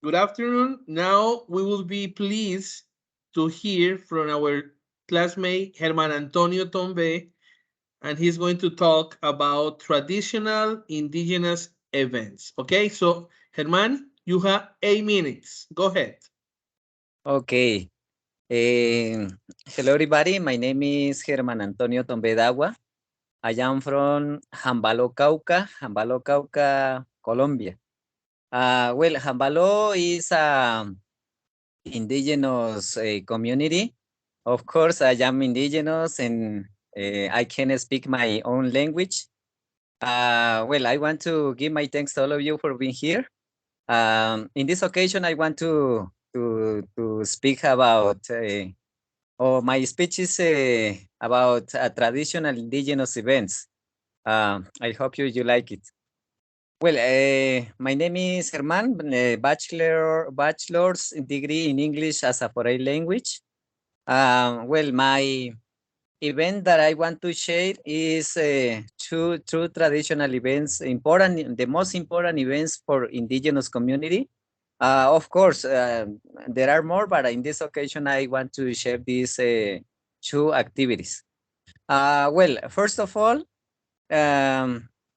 Good afternoon. Now we will be pleased to hear from our classmate Herman Antonio Tombe, and he's going to talk about traditional indigenous events. Okay, so Herman, you have 8 minutes. Go ahead. Okay. Hello, everybody. My name is Germán Antonio Tombedagua. I am from Jambalo, Cauca, Colombia. Well, Jambalo is a indigenous community. Of course, I am indigenous and I can speak my own language. Well, I want to give my thanks to all of you for being here. In this occasion, I want to speak about my speech is about traditional indigenous events. I hope you like it. Well, my name is Germán, bachelor's degree in English as a foreign language. Well, my event that I want to share is two traditional events, the most important events for indigenous community. Of course, there are more, but in this occasion, I want to share these two activities. Well, first of all,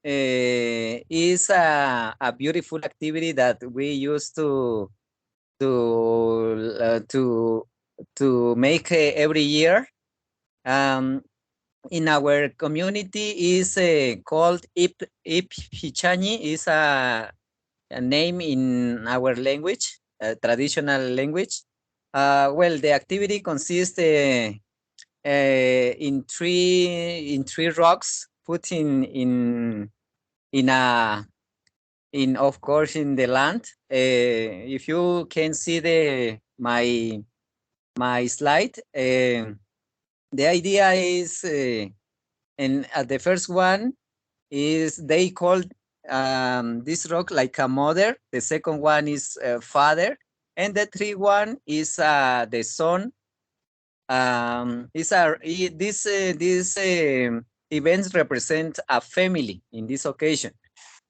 is a beautiful activity that we used to uh, to to make every year. Um, in our community is called Ip Hichani, is a name in our language, traditional language. Well, the activity consists in three rocks put in a in of course in the land. If you can see my slide, the idea is and the first one is they call this rock like a mother. The second one is father, and the third one is the son. These events represent a family in this occasion.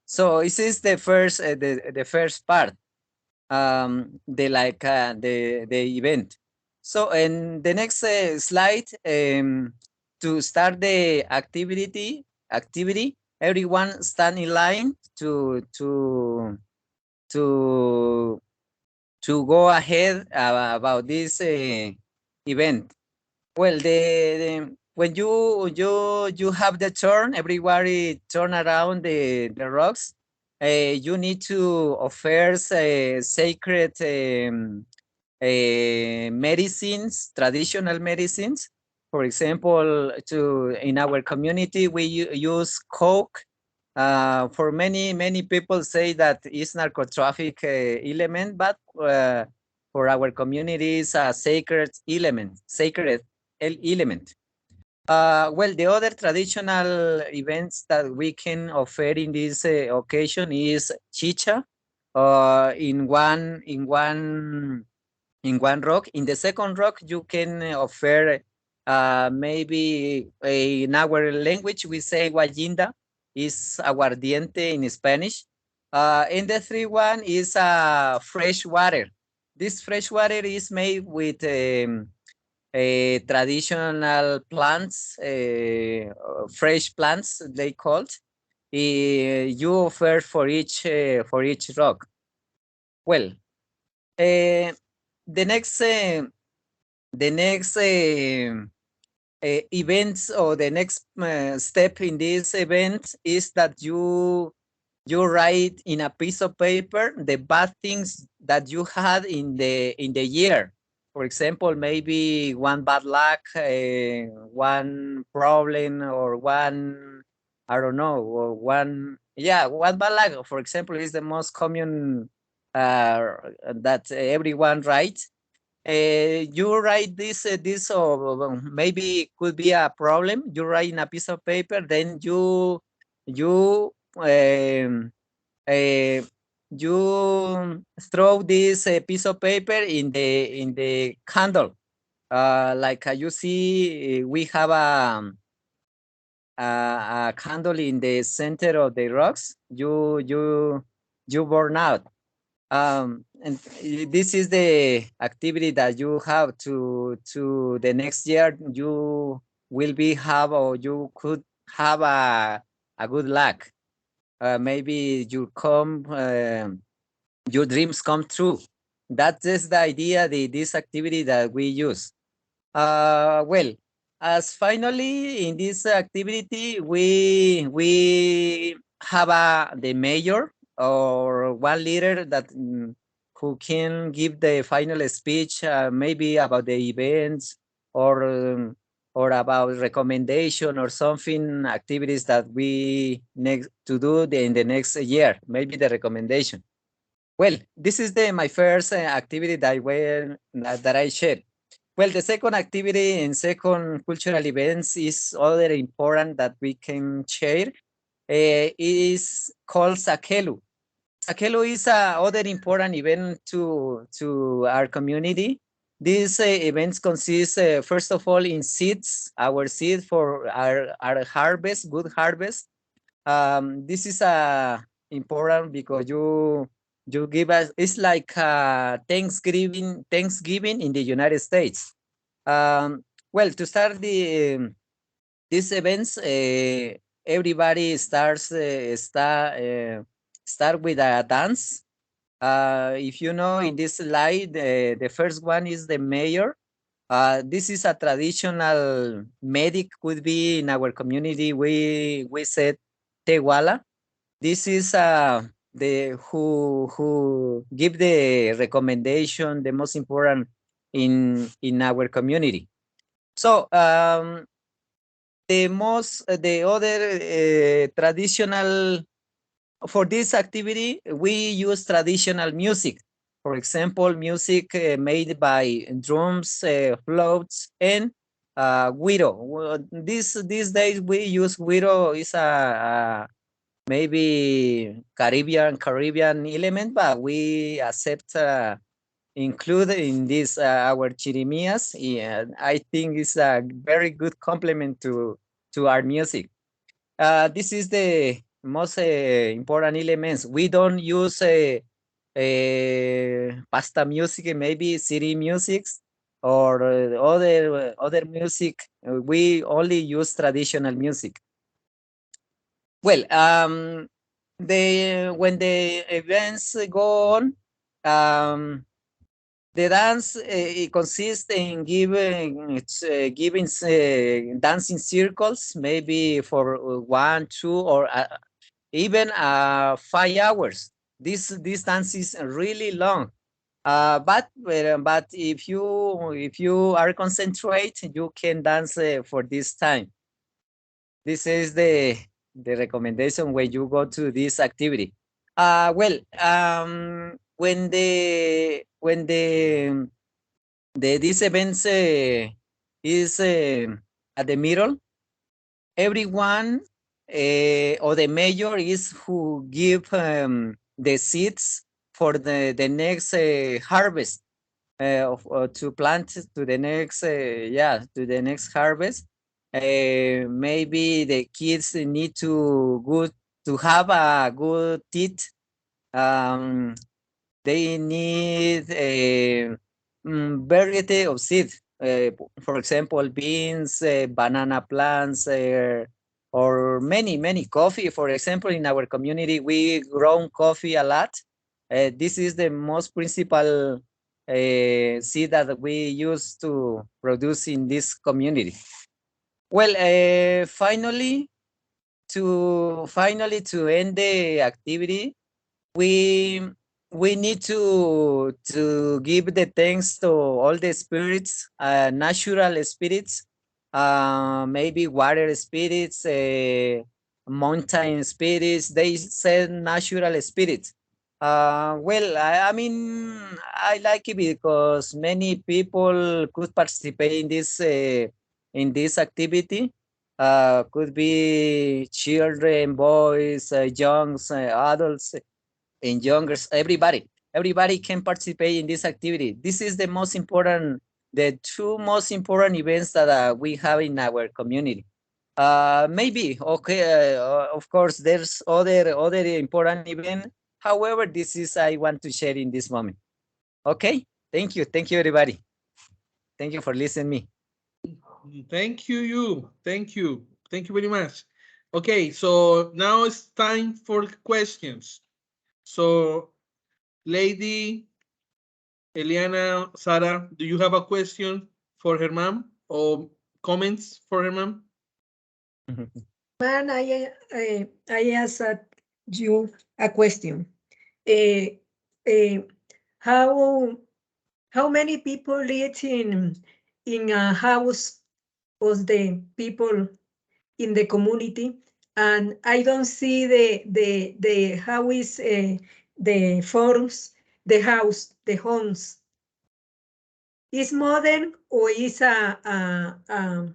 So this is the first part, the event. So in the next slide, to start the activity, everyone stand in line to to go ahead about this event. Well, when you have the turn, everybody turn around the rocks. You need to offer sacred medicines, traditional medicines. For example, to in our community we use coke. For many people say that it's narcotraffic element, but for our community is a sacred element. Well, the other traditional events that we can offer in this occasion is chicha, in one rock. In the second rock, you can offer maybe in our language we say guayinda, is aguardiente in Spanish. And the third one is fresh water. This fresh water is made with traditional plants, fresh plants they called. You offer for each rock. Well, uh, the next events, or the next step in this event is that you write in a piece of paper the bad things that you had in the year. For example, maybe one bad luck, one problem, or one, I don't know, or one bad luck. For example, is the most common that everyone writes. You write this, or maybe could be a problem. You write in a piece of paper, then you um, uh, you throw this piece of paper in the candle. Like you see, we have a candle in the center of the rocks. You burn out. And this is the activity that you have to the next year. You will be have, or you could have a good luck. Maybe your dreams come true. That is the idea, this activity that we use. Well, as finally in this activity, we have the mayor or one leader that who can give the final speech, maybe about the events or or about recommendation or something activities that we next to do in the next year, maybe the recommendation. Well, this is my first activity that I shared. Well, the second activity and second cultural events is other important that we can share. Is called Sakelu. Sakelu is other important event to our community. These events consist, first of all, in seeds, our seed for our harvest, good harvest. This is important because you give us, it's like Thanksgiving in the United States. Well, to start these events, everybody start with a dance. If you know, in this slide, the first one is the mayor. This is a traditional medic, could be in our community. We said Tehuala. This is the who give the recommendation, the most important in our community. So the other traditional, for this activity, we use traditional music. For example, music made by drums, flutes, and guiro. These days we use guiro. Is a maybe Caribbean element, but we accept include in this our chirimias. Yeah, I think it's a very good complement to our music. This is the most important elements. We don't use pasta music, maybe city musics or other music. We only use traditional music. Well, when the events go on, the dance it consists in giving dancing circles, maybe for 1, 2, or even 5 hours. This dance is really long. But if you are concentrate, you can dance for this time. This is the recommendation when you go to this activity. Well, when these events is at the middle, everyone or the mayor is who give the seeds for the next harvest to plant to the next to the next harvest. Maybe the kids need to have a good teeth. Um, they need a variety of seeds. For example, beans, banana plants, or many coffee. For example, in our community, we grow coffee a lot. This is the most principal seed that we use to produce in this community. Well, finally to end the activity, we we need to give the thanks to all the spirits, natural spirits, maybe water spirits, mountain spirits. They said natural spirits. Well, I mean, I like it because many people could participate in this activity. Could be children, boys, youngs, adults, and youngers, everybody can participate in this activity. This is the two most important events that we have in our community. Maybe okay, of course there's other important event. However, this is I want to share in this moment. Okay, thank you everybody. Thank you for listening me. Thank you. Thank you very much. Okay, so now it's time for questions. So, lady Eliana, Sara, do you have a question for her mom or comments for her mom? Man, I ask you a question. Uh, uh, how many people live in a house of the people in the community? And I don't see the how is the forms, the house, the homes. Is modern or is how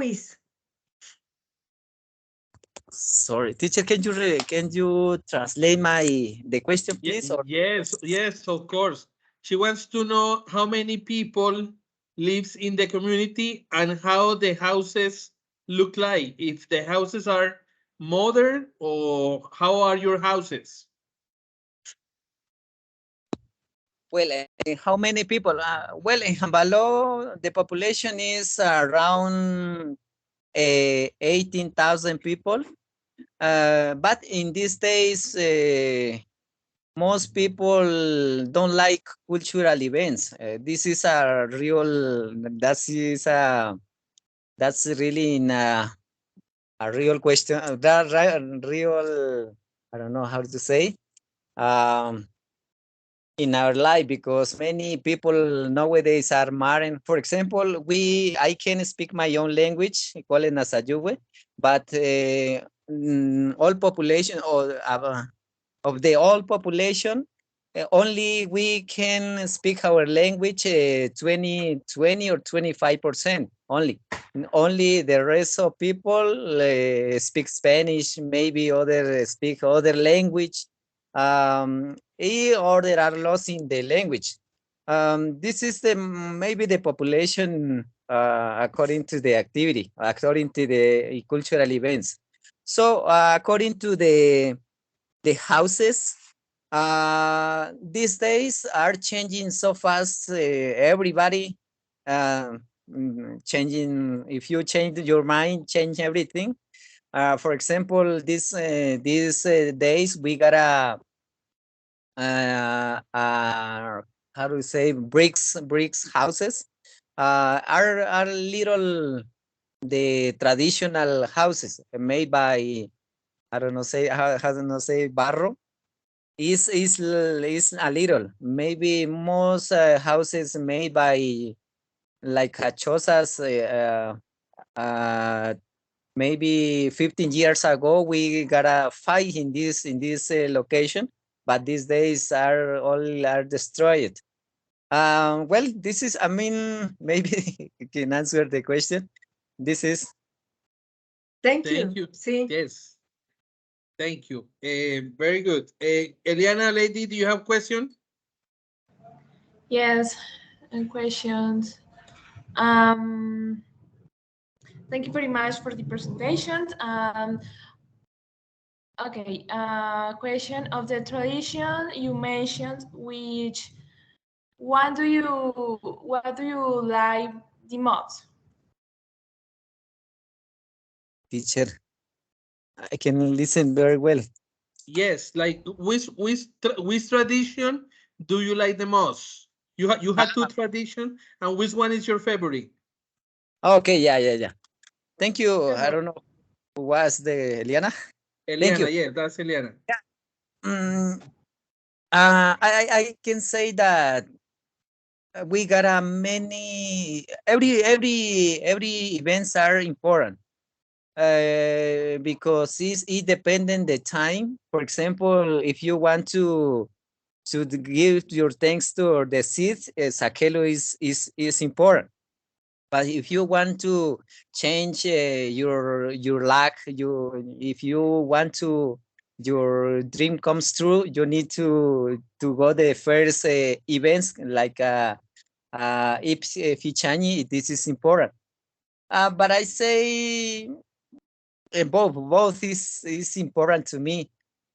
is? Sorry, teacher, can you translate the question, please? Or Yes, of course. She wants to know how many people lives in the community and how the houses look like. If the houses are modern or how are your houses? well, how many people? Well, in Hambalo, the population is around 18,000 people. But in these days, most people don't like cultural events. This is a real. That's really a real question. Real. I don't know how to say. Um, in our life, because many people nowadays are married. For example, I can speak my own language, call it Nasayuwe, but all population or of the all population, only we can speak our language 20 or 25% only. Only the rest of people speak Spanish, maybe other speak other language, or there are lost in the language. This is the maybe the population according to the activity, according to the cultural events. So according to the houses these days are changing so fast. Everybody changing. If you change your mind, change everything. For example, these days we got how do you say bricks houses are little the traditional houses made by I don't know say how do you say barro is a little. Maybe most houses made by like chozas. Maybe 15 years ago we got a fight in this location, but these days are all are destroyed. Well, this is. I mean, maybe you can answer the question. This is. Thank Thank you. you. See. Yes. Thank you. Very good. Eliana, lady, do you have question? Yes, and questions. Um, Thank you very much for the presentation. Okay, question of the tradition you mentioned, which what do you like the most? Teacher, I can listen very well. Yes, like which tradition do you like the most? You had two tradition, and which one is your favorite? Okay, yeah. Thank you. I don't know who was the Eliana. Thank you. Eliana, yes, that's Eliana. Mm, I can say that we got a many every events are important because it dependent the time. For example, if you want to give your thanks to the seed, sakelo is important. But if you want to change your luck, if you want to your dream comes true, you need to go the first events like Fichani. This is important. But I say both is important to me.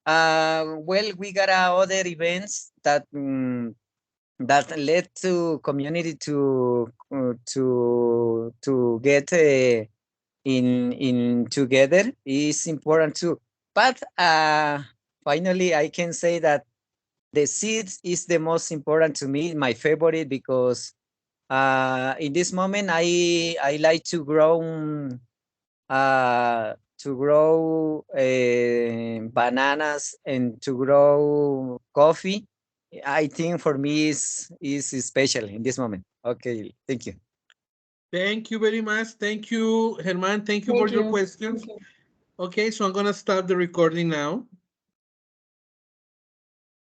Well, we got other events that that led to community to get in together is important too. But finally, I can say that the seeds is the most important to me, my favorite, because in this moment I like to grow bananas and to grow coffee. I think for me is special in this moment. Okay, thank you. Thank you very much. Thank you, Herman. Thank you for Thank your you. questions. Okay, so I'm gonna stop the recording now.